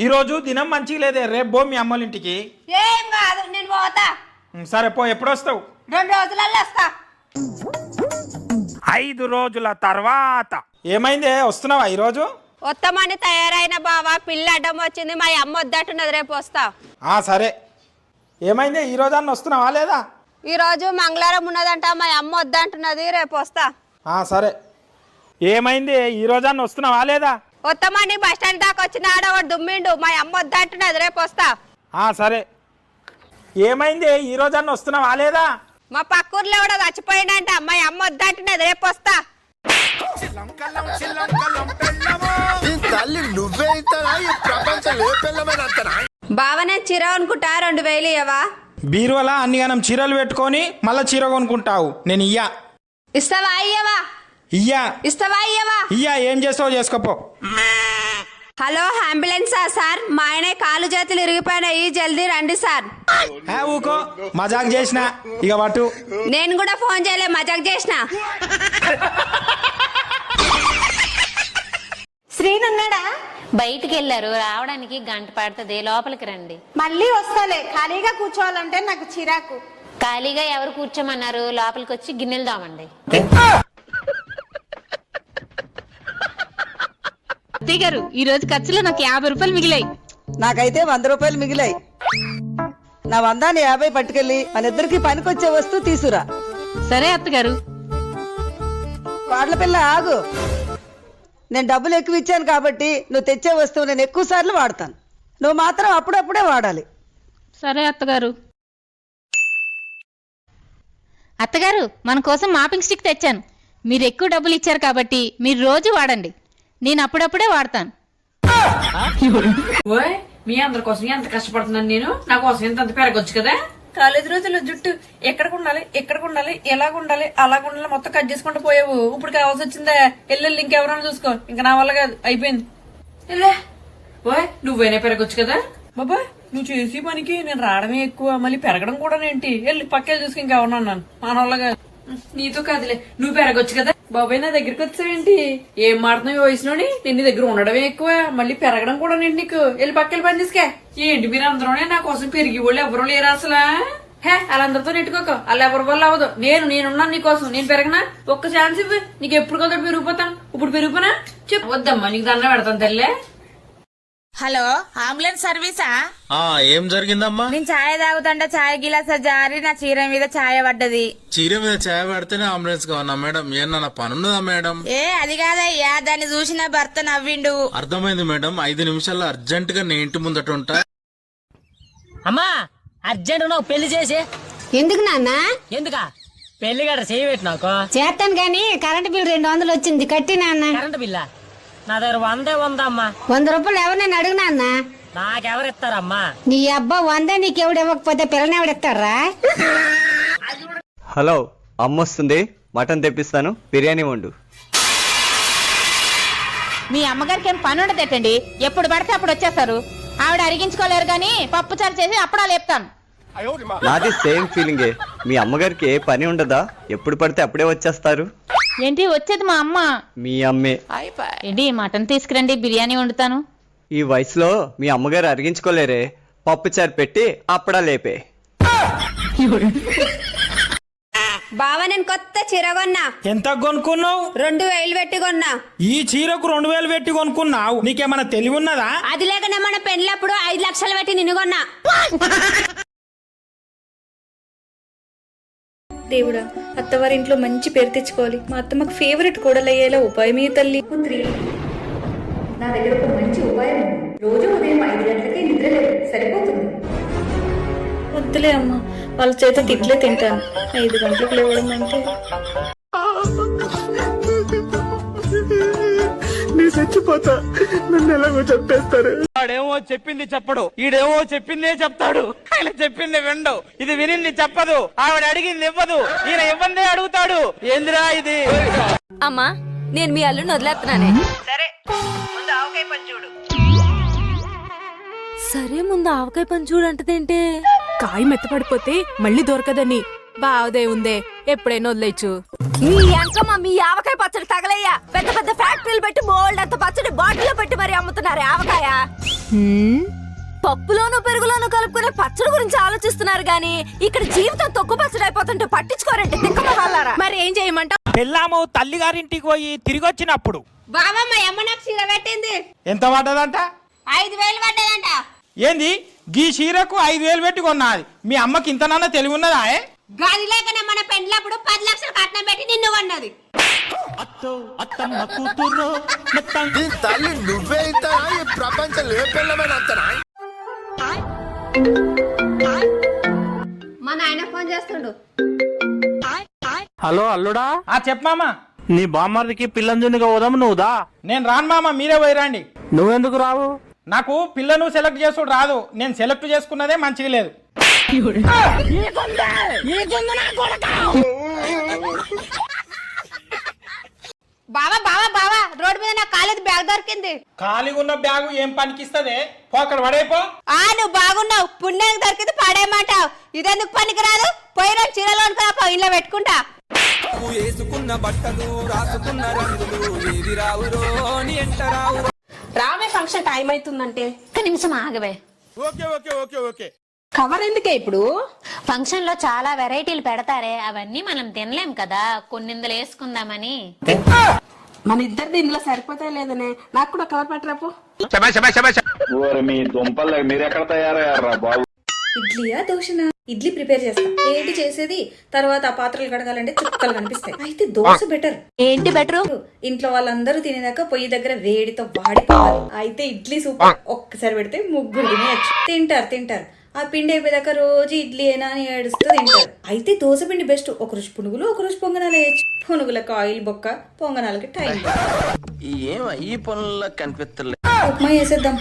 ఈరోజు దినం మంచిగా లేదే, రేపు పో మీ అమ్మోళ్ళ ఇంటికి. ఏం కాదు, నేను పోతా. సరే పో, ఎప్పుడు వస్తావు? 2 రోజులలో వస్తా. 5 రోజుల తర్వాత. ఏమైందే, వస్తున్నావా ఈరోజు? వస్తామని తయారైన బావా, పిల్ల అడ్డం వచ్చింది, మా అమ్మ వద్దట్టున్నది, రేపు వస్తా. సరే. ఏమైందే, ఈరోజు అన్న వస్తున్నావా లేదా? ఈరోజు మంగళవారం ఉన్నదంట, మా అమ్మ వద్దంటున్నది, రేపు వస్తా. సరే. ఏమైంది, ఈరోజు అన్న వస్తున్నావా లేదా? వస్తామని బస్ స్టాండ్ దాకా వచ్చిన ఆడవాడు దుమ్మిండు, మా అమ్మ వద్దంటున్నది, రేపు వస్తా. సరే. ఏమైంది, ఈరోజు అన్న వస్తున్నావా లేదా? మా పక్కూర్లో కూడా చచ్చిపోయిందంట, మా అమ్మ వద్దంటున్నది, రేపు వస్తా. బావ, నేను చీర అనుకుంటా, 2000 ఇవ్వవా? బీరువలా అన్నిగానం చీరలు పెట్టుకొని మళ్ళా చీర కొనుక్కుంటావు, నేను ఇయ్యా. ఇస్తావా ఇయ్యవా? ఇయ్యా. ఇస్తావా ఇయ్యవా? ఇయ్యా. ఏం చేస్తావు చేసుకోపో. Hello, అంబులెన్సా sir? మా ఆయన కాలు చేతులు ఇరిగిపోయినాయి, జల్దీ రండి సార్. ఊకో, మజాక్ చేసిన ఇక పట్టు. నేను కూడా ఫోన్ చేయలే, మజాక్ చేసిన. శ్రీనున్నాడా? బయటికి వెళ్ళారు, రావడానికి గంట పడుతుంది, లోపలికి రండి. మళ్ళీ వస్తాలే, ఖాళీగా కూర్చోవాలంటే నాకు చిరాకు. ఖాళీగా ఎవరు కూర్చోమన్నారు? లోపలికి వచ్చి గిన్నెలు దామండి. అత్తయ్య గారు, ఈ రోజు ఖర్చులో నాకు 50 రూపాయలు మిగిలాయి. నాకైతే 100 రూపాయలు మిగిలాయి. నా 100ని 50 పట్టుకెళ్ళి మన ఇద్దరికి పనికొచ్చే వస్తువు తీసురా. సరే అత్తగారు. వాడ్ల పిల్ల ఆగు. నేను డబ్బులు ఎక్కువ ఇచ్చాను కాబట్టి నువ్వు తెచ్చే వస్తువు నేను ఎక్కువ సార్లు వాడతాను. నువ్వు మాత్రం అప్పుడప్పుడే వాడాలి. సరే అత్తగారు. అత్తగారు, మన కోసం మాపింగ్ స్టిక్ తెచ్చాను. మీరు ఎక్కువ డబ్బులు ఇచ్చారు కాబట్టి మీరు రోజు వాడండి, నేను అప్పుడప్పుడే వాడతాను. ఓయ్, మీ అందరి కోసం ఎంత కష్టపడుతున్నాను నేను, నా కోసం ఎంత పెరగొచ్చు కదా. కాలేజీ రోజుల్లో జుట్టు ఎక్కడికి ఉండాలి, ఎక్కడికి ఉండాలి, ఎలాగ ఉండాలి, అలాగ ఉండాలి, మొత్తం కట్ చేసుకుంటూ పోయావు. ఇప్పుడు కావాల్సి వచ్చిందా? ఎల్లెల్లి ఇంకెవరైనా చూసుకో, ఇంకా నా వల్ల కాదు, అయిపోయింది. ఓయ్, నువ్వైనా పెరగొచ్చు కదా. బాబా, నువ్వు చేసి పనికి నేను రావడమే ఎక్కువ, మళ్ళీ పెరగడం కూడా ఏంటి? వెళ్ళి పక్కే చూసుకు, ఇంకెవరన్నా అన్నాను, మన వల్ల కాదు. నీతో కాదులే, నువ్వు పెరగొచ్చు కదా. బాబాయ్, నా దగ్గరికి వచ్చావేంటి? ఏం మాడుతున్నావు వయసులోని? నేను నీ దగ్గర ఉండడమే ఎక్కువ, మళ్ళీ పెరగడం కూడా ఏంటి నీకు? వెళ్ళి పక్కకి పని తీసుకే. ఏంటి మీరు అందరూనే నా కోసం పెరిగి వాళ్ళు ఎవరు లేరు అసలు? వాళ్ళందరితో నెట్టుకోక, వాళ్ళు ఎవరి వల్ల అవ్వదు. నేనున్నాను నీకోసం, నేను పెరగనా? ఒక్క ఛాన్స్ ఇవ్వు, నీకు ఎప్పుడు కదా పెరిగిపోతాను. ఇప్పుడు పెరిగిపోనా? చెప్పు. వద్దమ్మా, నీకు దండ పెడతాను తల్లే. హలో, అంబులెన్స్ సర్వీసా? ఏం జరిగిందమ్మా? నేను ఛాయ్ తాగుతుంటే ఛాయ్ గిలాస జారి నా చీర మీద ఛాయ్ పడ్డది. చీర మీద ఛాయ్ పడితేనే అంబులెన్స్ కావన్నా మేడం? ఏమన్నా పనున్నదా మేడం? అది కాదయ్యా, దాన్ని చూసిన భర్త నవ్విండు. అర్థమైంది మేడం, 5 నిమిషాల్లో అర్జెంట్ గా నేను ఇంటి ముందట ఉంటా. అమ్మా, అర్జెంట్ నువ్వు పెళ్లి చేసి. ఎందుకు నాన్న? ఎందుకా? పెళ్లి గడ చేయబెట్టి నాకు చేస్తాను గాని కరెంట్ బిల్ 200 వచ్చింది, కట్టి నాన్న. కరెంట్ బిల్లా? నా దగ్గర 100 ఉందమ్మా. 100 రూపాయలు ఎవరినైనా అడుగు నాన్న. నాకెవరిస్తారమ్మా? నీ అబ్బా 100 నీకెవడు ఇవ్వకపోతే పిల్లని ఎవడిస్తారా? హలో, అమ్మొస్తుంది, మటన్ తెప్పిస్తాను, బిర్యానీ వండు. మీ అమ్మగారికి ఏం పని ఉండదేటండి, ఎప్పుడు పడితే అప్పుడు వచ్చేస్తారు. ఆవిడ అరిగించుకోలేరు గాని పప్పుచారు చేసి అప్పుడా లేపుతాను. నాది సేమ్ ఫీలింగే. మీ అమ్మగారికి ఏ పని ఉండదా? ఎప్పుడు పడితే అప్పుడే వచ్చేస్తారు. ఏంటి వచ్చేది మా అమ్మ? మీ అమ్మే. ఏంటి, మటన్ తీసుకురండి, బిర్యానీ వండుతాను. ఈ వయసులో మీ అమ్మగారు అరిగించుకోలేరే, పప్పుచారు పెట్టి అప్పుడా లేపే. బావ, నేను కొత్త చీర కొన్నా. ఎంత కొనుక్కున్నావు? 2000 పెట్టి కొన్నా. ఈ చీరకు 2000 పెట్టి కొనుక్కున్నావు? నీకేమన్నా తెలివి ఉన్నదా? అది లేకనే మన పెళ్ళప్పుడు 5 లక్షలు పెట్టి నిన్ను కొన్నా. దేవుడా, అత్తవారి ఇంట్లో మంచి పేరు తెచ్చుకోవాలి. మా అత్తమ్మకు ఫేవరెట్ కోడలు అయ్యేలా ఉపాయం ఏ తల్లి? నా దగ్గర ఒక మంచి ఉపాయం ఉంది. రోజు ఉదయం 5 గంటలకే నిద్ర లేదు, సరిపోతుంది. వద్దులే అమ్మా, వాళ్ళ చేత తిట్లే తింటాను. 5 గంటలకు లేవడం అంటే నేను చచ్చిపోతా, నన్ను ఎలాగో చంపేస్తారు. వాడేమో చెప్పింది చెప్పడు, ఈడేమో చెప్పిందే చెప్తాడు. ఆయన చెప్పింది వినడు, ఇది వినింది చెప్పదు, ఆవిడ అడిగింది ఇవ్వదు, ఈయన ఇవ్వందే అడుగుతాడు. ఏందిరా ఇది? అమ్మా, నేను మీ అల్లుని వదిలేస్తున్నానే. సరే, ముందు ఆవకాయ పని చూడు. సరే, ముందు ఆవకాయ పని చూడంటదేంటే? కాయ మెత్తపడిపోతే మళ్ళీ దొరకదని బావదే ఉందే ఎప్పుడైనా వదిలేచ్చు. మీ అంకమ్మ మీ ఆవకాయ పచ్చడి తగలయ్యా. పెద్ద పెద్ద ఫ్యాక్టరీలు పెట్టి బోల్డ్ అంత పచ్చడి బాటిల్లో పెట్టి మరి అమ్ముతున్నారు ఆవకాయ. పప్పులోను పెరుగులోను కలుపుకునే పచ్చడి గురించి ఆలోచిస్తున్నారు గానీ ఇక్కడ జీవితం తొక్కు పచ్చడి అయిపోతుంటే పట్టించుకోరంటే దిక్కమ వాళ్ళారా. మరి ఏం చేయమంటావు? పెళ్ళాము తల్లిగారింటికి పోయి తిరిగి వచ్చినప్పుడు బావా మా అమ్మ నాకు చీర పెట్టింది. ఎంత పడ్డదంట? 5,000 పడ్డదంట. ఏంది గీ చీరకు 5,000 పెట్టి కొన్నది? మీ అమ్మకి ఇంతనన్నా తెలివి ఉన్నదా? గది లేకనే మన పెండ్లప్పుడు 10 లక్షలు కట్నం పెట్టి నిన్ను కొన్నది. తల్లి నువ్వే ఇంతనా? ఈ ప్రపంచంలో ఏ పిల్లమైన అంతనా? మా నాయన ఫోన్ చేస్తుండు. హలో అల్లుడా. చెప్పు మామ. నీ బామ్మర్దికి పిల్లంజునిగా పోదాము, నువ్వు దా. నేను రాను మామ, మీరే పోయిరండి. నువ్వెందుకు రావు? నాకు పిల్లను సెలెక్ట్ చేసుడు రాదు. నేను సెలెక్ట్ చేసుకున్నదే మంచిగా లేదు. బావా బావా బావా రోడ్డు మీద నా కాలేజ్ బ్యాగ్ దొరికింది. ఖాళీగా ఉన్న బ్యాగు ఏం పనికిస్తదే? పో అక్కడ పడైపో. నువ్వు బాగున్నావు, పుణ్యానికి దొరికింది పడేయమంటావు. ఇదెందుకు పనికి రాదు? పోయిన చీరలు అనుకున్నా ఇంట్లో పెట్టుకుంటా. రావే ఫంక్షన్ టైం అవుతుందంటే. ఒక్క నిమిషం ఆగవే. Okay okay okay okay. Cover ఎందుకే ఇప్పుడు? ఫంక్షన్ లో చాలా వెరైటీలు పెడతారే, అవన్నీ మనం తినలేం కదా, కొన్నిందులు వేసుకుందామని. మన ఇద్దరిది ఇందులో సరిపోతాయి లేదనే. నాకు కూడా కవర్ పట్టరాపో. మీ దుంపలు మీరెక్కడ తయారయ్యారా బాబు? ఇడ్లీయా దోశనా? ఇడ్లీ ప్రిపేర్ చేస్తా. ఏంటి చేసేది? తర్వాత ఆ పాత్రలు కడగాలంటే చుక్కలు కనిపిస్తాయి. అయితే దోశ బెటర్. ఏంటి బెటరు? ఇంట్లో వాళ్ళందరూ తినేదాకా పొయ్యి దగ్గర వేడితో వాడిపోవాలి. అయితే ఇడ్లీ సూపర్. ఒక్కసారి పెడితే ముగ్గురు తినేయచ్చు. తింటారు. ఆ పిండి అయిపోయాక రోజు ఇడ్లీ అయినా అని ఏడుస్తూ తింటారు. అయితే దోశ పిండి బెస్ట్. ఒక రోజు పునుగులు, ఒక రోజు పొంగనాలు వేయచ్చు. పునుగులకు ఆయిల్ బొక్క, పొంగనాలకి టైం. ఈ పనుల్లో కనిపిస్తలే. ఉప్మా వేసేద్దాం.